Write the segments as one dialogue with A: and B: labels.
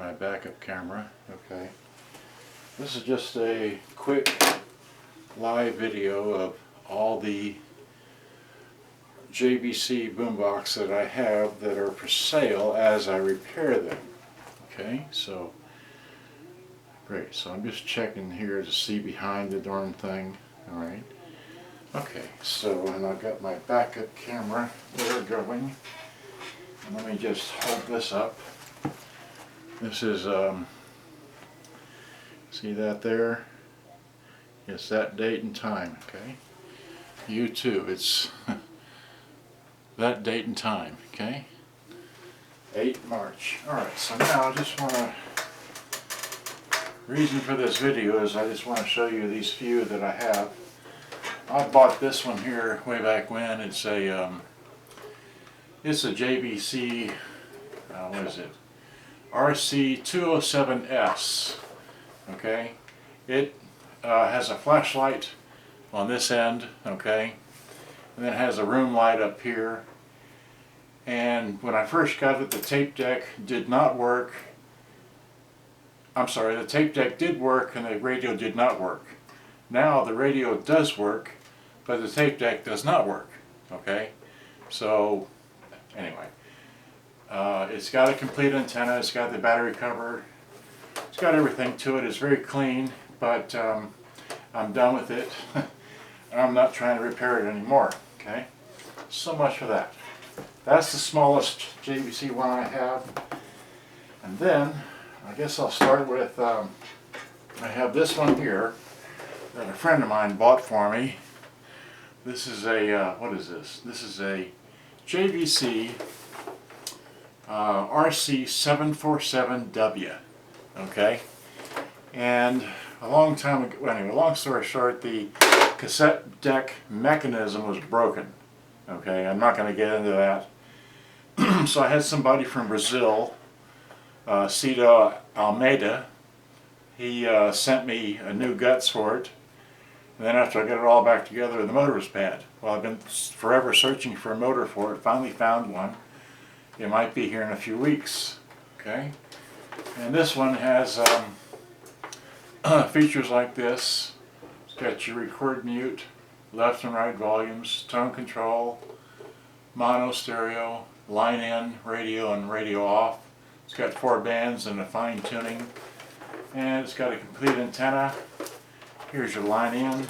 A: my backup camera. Okay. This is just a quick live video of all the JVC boombox that I have that are for sale as I repair them. Okay, so great. So I'm just checking here to see behind the darn thing. Alright. Okay, so and I've got my backup camera there going. And let me just hold this up. This is see that there? It's that date and time, okay? You too, it's that date and time, okay? 8 March. Alright, so now I just want to, reason for this video is I just want to show you these few that I have. I bought this one here way back when. It's a JVC, what is it? RC207S, okay? It has a flashlight on this end, okay? And then it has a room light up here. And when I first got it, the tape deck did not work. I'm sorry, the tape deck did work and the radio did not work. Now the radio does work, but the tape deck does not work, okay? So, anyway. It's got a complete antenna, it's got the battery cover, it's got everything to it. It's very clean, but I'm done with it. I'm not trying to repair it anymore, okay? So much for that. That's the smallest JVC one I have. And then, I guess I'll start with, I have this one here that a friend of mine bought for me. This is a, what is this? This is a JVC RC747W, okay? And a long time ago, anyway, long story short, the cassette deck mechanism was broken, okay? I'm not going to get into that. So I had somebody from Brazil, Cito Almeida, he sent me a new guts for it. And then after I got it all back together, the motor was bad. Well, I've been forever searching for a motor for it, finally found one. It might be here in a few weeks, okay? And this one has features like this. It's got your record mute, left and right volumes, tone control, mono stereo, line in, radio and radio off. It's got 4 bands and a fine tuning. And it's got a complete antenna. Here's your line in.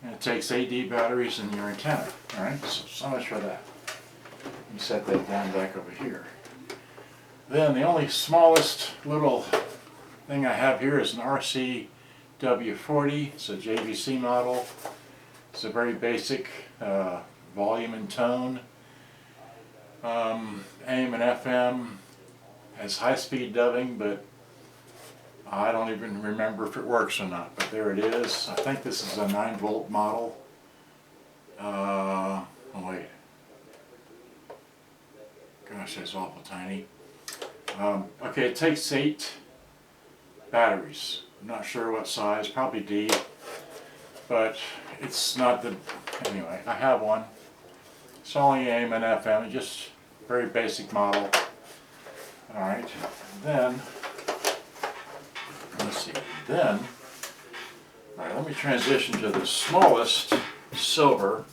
A: And it takes AD batteries in your antenna. Alright, so much for that. Let me set that down back over here. Then the only smallest little thing I have here is an RCW40. It's a JVC model. It's a very basic volume and tone. AM and FM. Has high-speed dubbing, but I don't even remember if it works or not. But there it is. I think this is a 9-volt model. Oh wait. Gosh, that's awful tiny. Okay, it takes 8 batteries. I'm not sure what size, probably D. But it's not the... Anyway, I have one. It's only AM and FM, just very basic model. Alright, then... Let's see, then... Alright, let me transition to the smallest silver.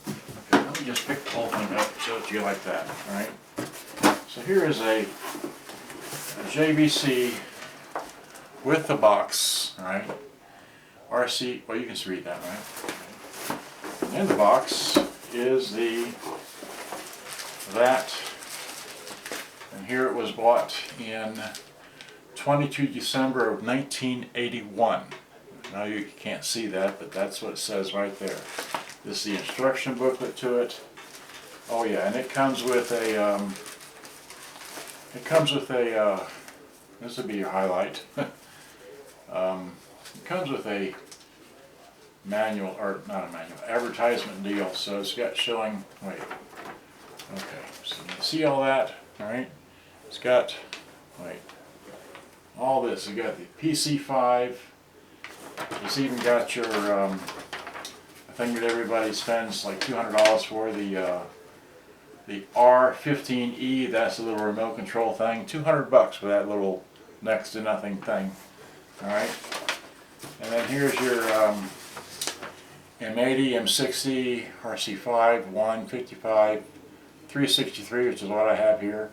A: Okay, let me just pick the whole thing up so that you like that, alright? So here is a JVC with the box, right? RC, well, you can read that, right? And in the box is that, and here it was bought in 22 December of 1981. Now you can't see that, but that's what it says right there. This is the instruction booklet to it. Oh yeah, and it comes with a this would be your highlight. It comes with a manual, or not a manual, advertisement deal. So it's got showing, wait, okay, so you can see all that, alright? It's got, wait, all this. It's got the PC5. It's even got your, I think that everybody spends like $200 for, the R15E, that's a little remote control thing. $200 for that little next to nothing thing. Alright, and then here's your M80, M60, RC5, 155, 363, which is what I have here,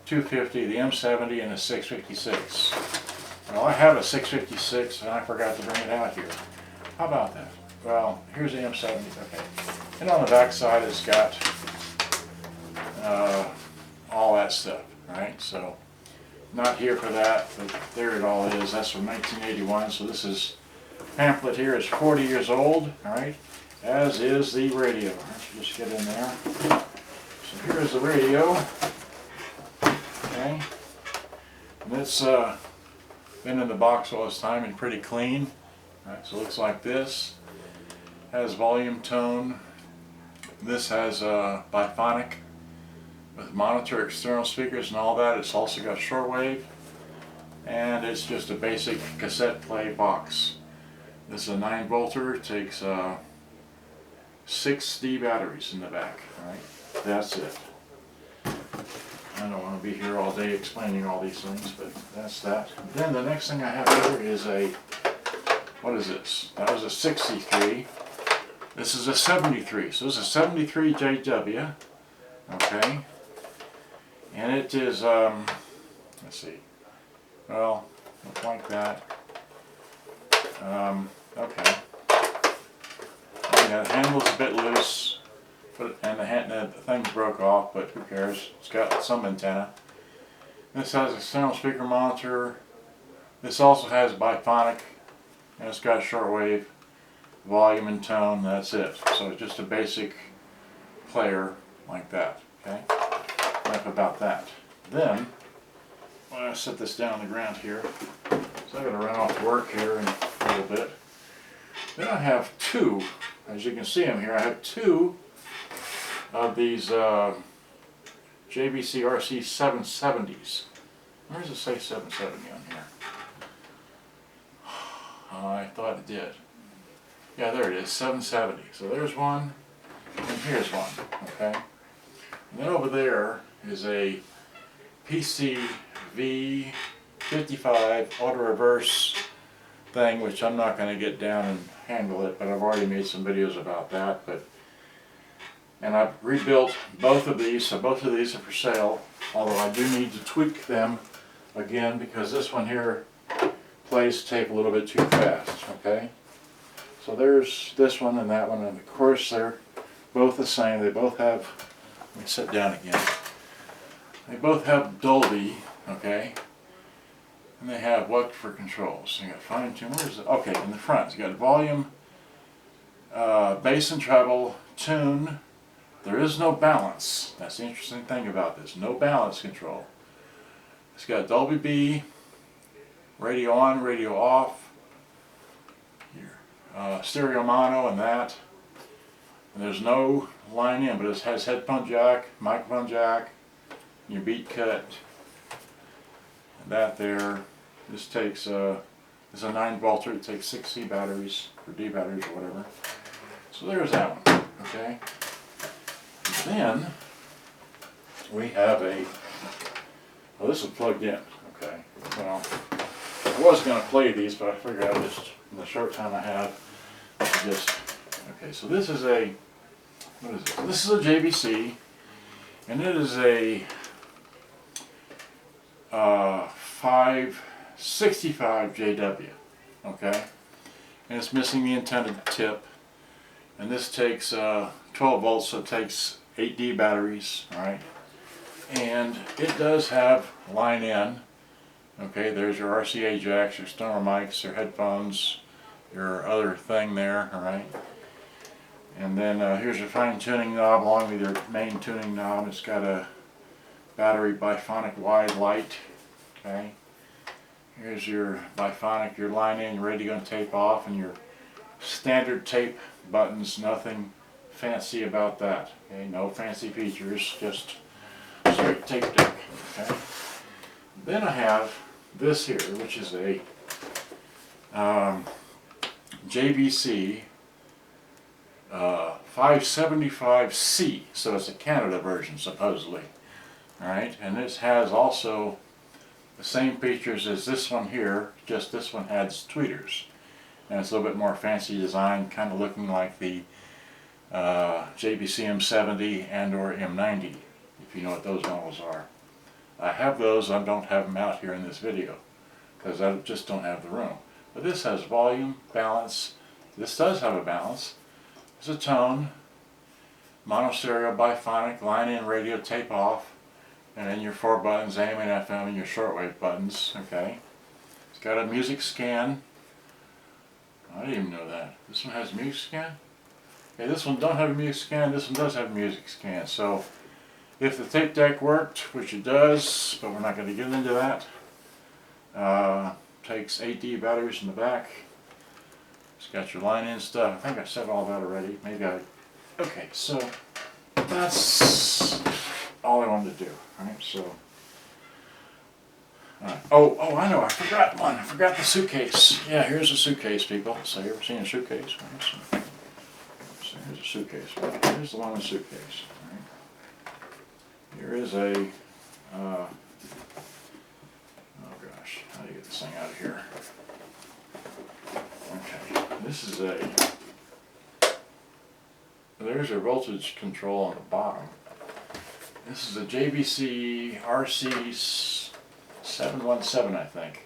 A: 250, the M70, and the 656. Well, I have a 656 and I forgot to bring it out here. How about that? Well, here's the M70, okay. And on the back side it's got all that stuff, right? So, not here for that, but there it all is. That's from 1981, so this is, pamphlet here is 40 years old, alright, as is the radio. Let's just get in there. So here's the radio, okay, and it's been in the box all this time and pretty clean. Alright, so it looks like this. Has volume, tone. This has biphonic with monitor, external speakers and all that. It's also got shortwave, and it's just a basic cassette play box. This is a 9-volter, takes 6 D batteries in the back. Alright, that's it. I don't want to be here all day explaining all these things, but that's that. Then the next thing I have here is a, what is this? That was a 63. This is a 73. So this is a 73 JW. Okay. And it is, let's see. Well, look like that. Okay. Yeah, the handle's a bit loose. And the thing's broke off, but who cares? It's got some antenna. This has a external speaker monitor. This also has biphonic, and it's got shortwave, volume and tone. That's it. So it's just a basic player like that. Okay. Enough about that. Then, when I set this down on the ground here, so I'm going to run off to work here in a little bit. Then I have two, as you can see them here, I have two of these JVC RC 770s. Where does it say 770 on here? I thought it did. Yeah, there it is, 770. So there's one, and here's one, okay? And then over there is a PCV 55 auto reverse thing, which I'm not going to get down and handle it, but I've already made some videos about that. And I've rebuilt both of these, so both of these are for sale, although I do need to tweak them again because this one here plays tape a little bit too fast, okay? So there's this one and that one, and of course they're both the same. They both have, let me sit down again. They both have Dolby, okay? And they have what for controls? So you got fine tune, where's it? Okay, in the front, you got volume, bass and treble, tune. There is no balance. That's the interesting thing about this. No balance control. It's got Dolby B, radio on, radio off, here, stereo mono and that. And there's no line in, but it has headphone jack, microphone jack, your beat cut, and that there. This takes, this is a 9-volter. It takes 6 C batteries, or D batteries or whatever. So there's that one, okay? Then we have a, well, this is plugged in, okay? Well, I was going to play these, but I figured I'd just, in the short time I have, just, okay, so this is a, what is this? This is a JVC, and it is a 565 JW, okay? And it's missing the intended tip, and this takes 12 volts, so it takes 8 D batteries, alright? And it does have line in, okay? There's your RCA jacks, your external mics, your headphones, your other thing there, alright? And then here's your fine tuning knob along with your main tuning knob. It's got a battery biphonic wide light, okay? Here's your biphonic, your line in, your radio and tape off, and your standard tape buttons. Nothing fancy about that, okay? No fancy features, just straight tape deck, okay? Then I have this here, which is a JVC 575C, so it's a Canada version supposedly, alright? And this has also the same features as this one here, just this one has tweeters. And it's a little bit more fancy design, kind of looking like the JVC M70 and or M90, if you know what those models are. I have those, I don't have them out here in this video, because I just don't have the room. But this has volume, balance. This does have a balance. There's a tone, mono stereo, biphonic, line in, radio, tape off, and then your 4 buttons, AM and FM, and your shortwave buttons. Okay. It's got a music scan. I didn't even know that. This one has a music scan? Okay, this one don't have a music scan, this one does have a music scan. So if the tape deck worked, which it does, but we're not going to get into that, takes 8D batteries in the back. It's got your line in stuff. I think I said all that already. Maybe I... Okay, so that's all I wanted to do. Alright, so... Oh, I know, I forgot one. I forgot the suitcase. Yeah, here's a suitcase, people. So you ever seen a suitcase? So here's a suitcase. Here's the one in the suitcase. Right. Here is a, oh gosh, how do you get this thing out of here? Okay, this is there's a voltage control on the bottom. This is a JVC RC 717, I think.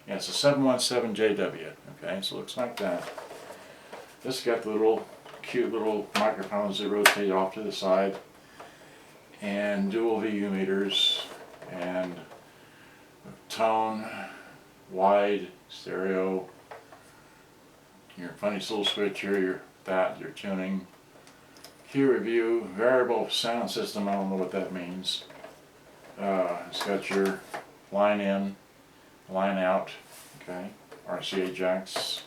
A: Yeah, it's a 717 JW. Okay, so it looks like that. This has got the little cute little microphones that rotate off to the side, and dual VU meters, and tone, wide, stereo, your funny little switch here, your tuning, Q review, variable sound system. I don't know what that means. It's got your line in, line out, okay, RCA jacks,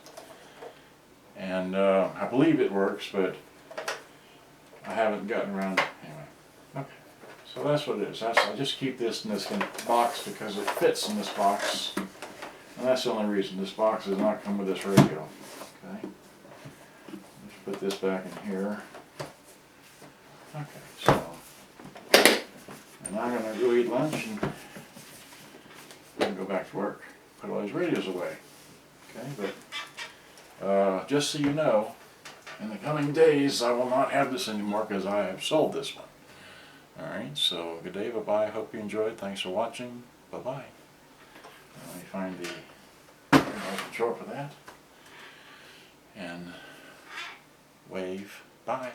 A: and I believe it works, but I haven't gotten around to it. Anyway, okay, so that's what it is. I just keep this in this box because it fits in this box, and that's the only reason. This box does not come with this radio. Okay, let's put this back in here. Okay, so, and I'm going to go eat lunch and go back to work, put all these radios away. Okay, but just so you know, in the coming days I will not have this anymore because I have sold this one. Alright, so good day, bye-bye, hope you enjoyed, thanks for watching, bye-bye. Let me find the remote control for that, and wave, bye.